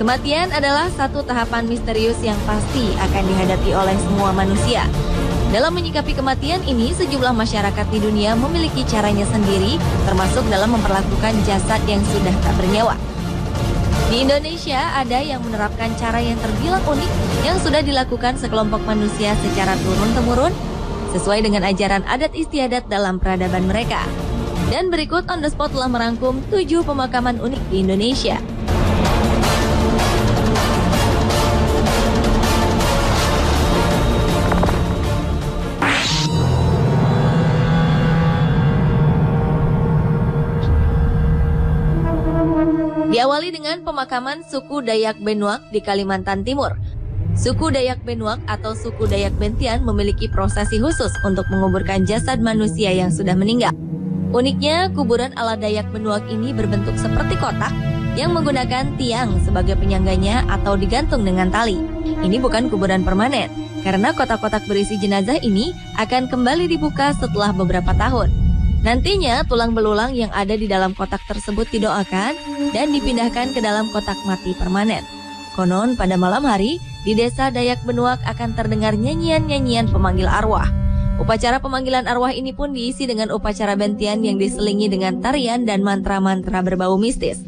Kematian adalah satu tahapan misterius yang pasti akan dihadapi oleh semua manusia. Dalam menyikapi kematian ini, sejumlah masyarakat di dunia memiliki caranya sendiri, termasuk dalam memperlakukan jasad yang sudah tak bernyawa. Di Indonesia, ada yang menerapkan cara yang terbilang unik yang sudah dilakukan sekelompok manusia secara turun-temurun, sesuai dengan ajaran adat istiadat dalam peradaban mereka. Dan berikut On The Spot telah merangkum 7 pemakaman unik di Indonesia. Diawali dengan pemakaman suku Dayak Benuak di Kalimantan Timur. Suku Dayak Benuak atau suku Dayak Bentian memiliki prosesi khusus untuk menguburkan jasad manusia yang sudah meninggal. Uniknya, kuburan ala Dayak Benuak ini berbentuk seperti kotak yang menggunakan tiang sebagai penyangganya atau digantung dengan tali. Ini bukan kuburan permanen, karena kotak-kotak berisi jenazah ini akan kembali dibuka setelah beberapa tahun. Nantinya, tulang belulang yang ada di dalam kotak tersebut didoakan dan dipindahkan ke dalam kotak mati permanen. Konon, pada malam hari, di desa Dayak Benuak akan terdengar nyanyian-nyanyian pemanggil arwah. Upacara pemanggilan arwah ini pun diisi dengan upacara bentian yang diselingi dengan tarian dan mantra-mantra berbau mistis.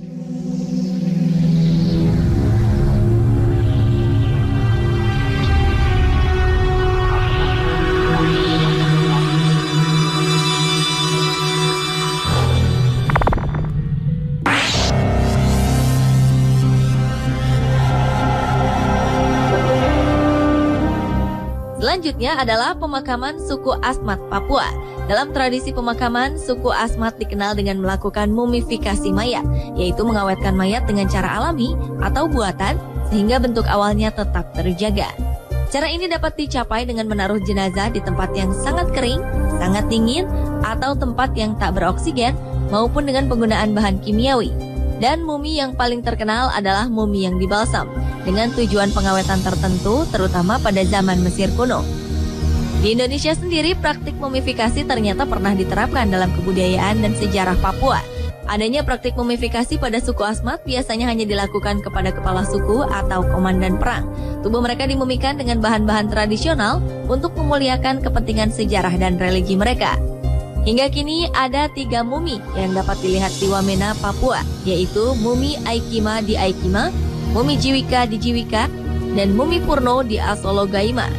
Selanjutnya adalah pemakaman suku Asmat, Papua. Dalam tradisi pemakaman, suku Asmat dikenal dengan melakukan mumifikasi mayat, yaitu mengawetkan mayat dengan cara alami atau buatan sehingga bentuk awalnya tetap terjaga. Cara ini dapat dicapai dengan menaruh jenazah di tempat yang sangat kering, sangat dingin, atau tempat yang tak beroksigen, maupun dengan penggunaan bahan kimiawi. Dan mumi yang paling terkenal adalah mumi yang dibalsam, dengan tujuan pengawetan tertentu, terutama pada zaman Mesir kuno. Di Indonesia sendiri, praktik mumifikasi ternyata pernah diterapkan dalam kebudayaan dan sejarah Papua. Adanya praktik mumifikasi pada suku Asmat biasanya hanya dilakukan kepada kepala suku atau komandan perang. Tubuh mereka dimumikan dengan bahan-bahan tradisional untuk memuliakan kepentingan sejarah dan religi mereka. Hingga kini ada 3 mumi yang dapat dilihat di Wamena, Papua, yaitu mumi Aikima di Aikima, mumi Jiwika di Jiwika, dan mumi Purno di Asologaima.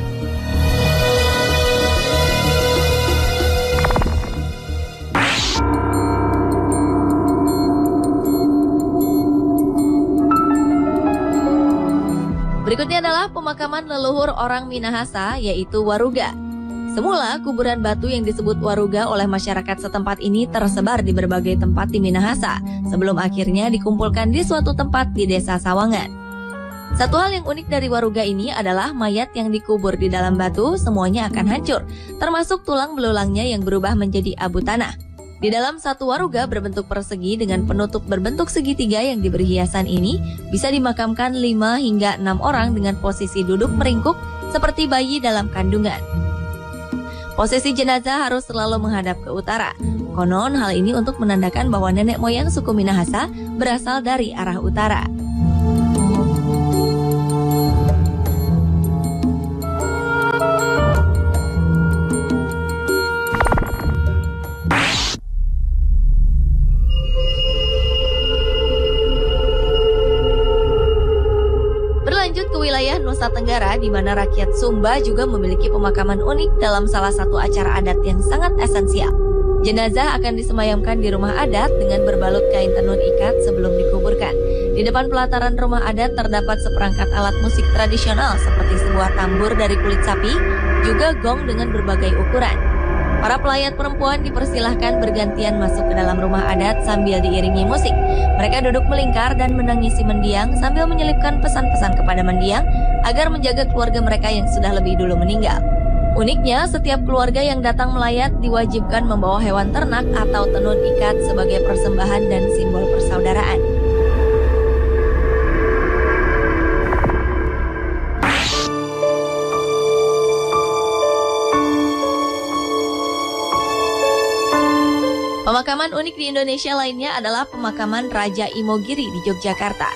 Berikutnya adalah pemakaman leluhur orang Minahasa, yaitu Waruga. Semula, kuburan batu yang disebut Waruga oleh masyarakat setempat ini tersebar di berbagai tempat di Minahasa, sebelum akhirnya dikumpulkan di suatu tempat di desa Sawangan. Satu hal yang unik dari Waruga ini adalah mayat yang dikubur di dalam batu semuanya akan hancur, termasuk tulang belulangnya yang berubah menjadi abu tanah. Di dalam satu waruga berbentuk persegi dengan penutup berbentuk segitiga yang diberi hiasan ini, bisa dimakamkan 5 hingga 6 orang dengan posisi duduk meringkuk seperti bayi dalam kandungan. Posisi jenazah harus selalu menghadap ke utara. Konon hal ini untuk menandakan bahwa nenek moyang suku Minahasa berasal dari arah utara. Berlanjut ke wilayah Nusa Tenggara, di mana rakyat Sumba juga memiliki pemakaman unik dalam salah satu acara adat yang sangat esensial. Jenazah akan disemayamkan di rumah adat dengan berbalut kain tenun ikat sebelum dikuburkan. Di depan pelataran rumah adat terdapat seperangkat alat musik tradisional seperti sebuah tambur dari kulit sapi, juga gong dengan berbagai ukuran. Para pelayat perempuan dipersilahkan bergantian masuk ke dalam rumah adat sambil diiringi musik. Mereka duduk melingkar dan menangisi mendiang sambil menyelipkan pesan-pesan kepada mendiang agar menjaga keluarga mereka yang sudah lebih dulu meninggal. Uniknya, setiap keluarga yang datang melayat diwajibkan membawa hewan ternak atau tenun ikat sebagai persembahan dan simbol persaudaraan. Pemakaman unik di Indonesia lainnya adalah pemakaman Raja Imogiri di Yogyakarta.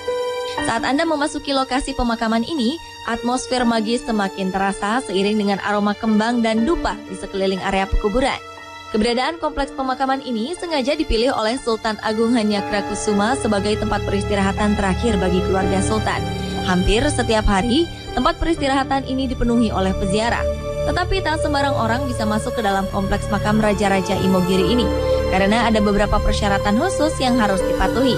Saat Anda memasuki lokasi pemakaman ini, atmosfer magis semakin terasa seiring dengan aroma kembang dan dupa di sekeliling area pekuburan. Keberadaan kompleks pemakaman ini sengaja dipilih oleh Sultan Agung Hanyakrokusumo sebagai tempat peristirahatan terakhir bagi keluarga Sultan. Hampir setiap hari, tempat peristirahatan ini dipenuhi oleh peziarah. Tetapi tak sembarang orang bisa masuk ke dalam kompleks makam Raja-Raja Imogiri ini, karena ada beberapa persyaratan khusus yang harus dipatuhi.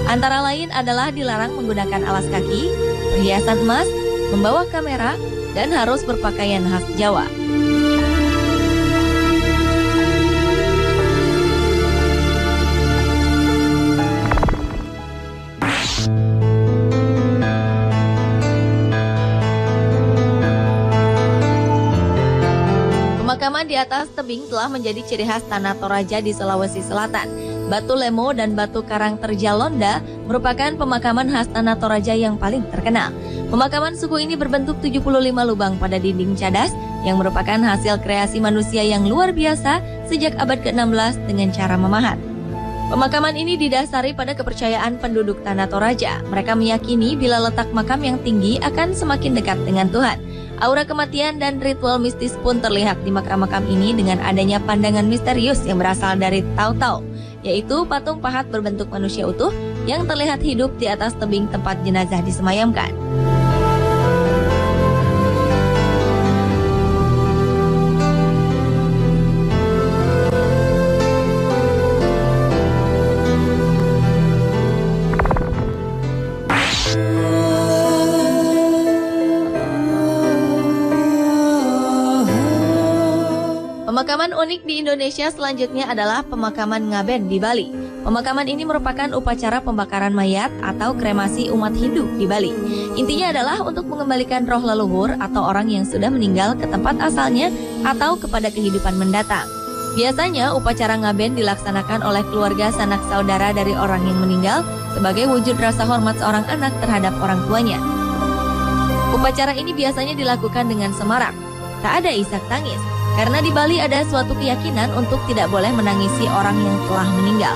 Antara lain adalah dilarang menggunakan alas kaki, perhiasan emas, membawa kamera, dan harus berpakaian khas Jawa. Pemakaman di atas tebing telah menjadi ciri khas Tanah Toraja di Sulawesi Selatan. Batu Lemo dan Batu Karang Terjalonda merupakan pemakaman khas Tanah Toraja yang paling terkenal. Pemakaman suku ini berbentuk 75 lubang pada dinding cadas yang merupakan hasil kreasi manusia yang luar biasa sejak abad ke-16 dengan cara memahat. Pemakaman ini didasari pada kepercayaan penduduk Tanah Toraja. Mereka meyakini bila letak makam yang tinggi akan semakin dekat dengan Tuhan. Aura kematian dan ritual mistis pun terlihat di makam-makam ini dengan adanya pandangan misterius yang berasal dari Tautau, yaitu patung pahat berbentuk manusia utuh yang terlihat hidup di atas tebing tempat jenazah disemayamkan. Pemakaman unik di Indonesia selanjutnya adalah pemakaman Ngaben di Bali. Pemakaman ini merupakan upacara pembakaran mayat atau kremasi umat Hindu di Bali. Intinya adalah untuk mengembalikan roh leluhur atau orang yang sudah meninggal ke tempat asalnya atau kepada kehidupan mendatang. Biasanya upacara Ngaben dilaksanakan oleh keluarga sanak saudara dari orang yang meninggal sebagai wujud rasa hormat seorang anak terhadap orang tuanya. Upacara ini biasanya dilakukan dengan semarak. Tak ada isak tangis. Karena di Bali ada suatu keyakinan untuk tidak boleh menangisi orang yang telah meninggal.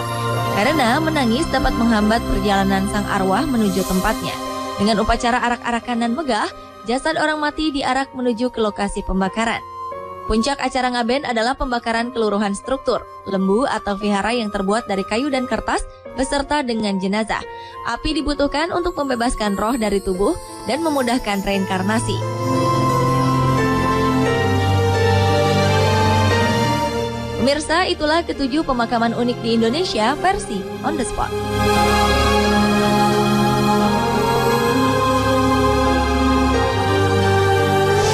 Karena menangis dapat menghambat perjalanan sang arwah menuju tempatnya. Dengan upacara arak-arakan dan megah, jasad orang mati diarak menuju ke lokasi pembakaran. Puncak acara Ngaben adalah pembakaran keluruhan struktur, lembu atau vihara yang terbuat dari kayu dan kertas beserta dengan jenazah. Api dibutuhkan untuk membebaskan roh dari tubuh dan memudahkan reinkarnasi. Pemirsa, itulah ketujuh pemakaman unik di Indonesia versi On The Spot.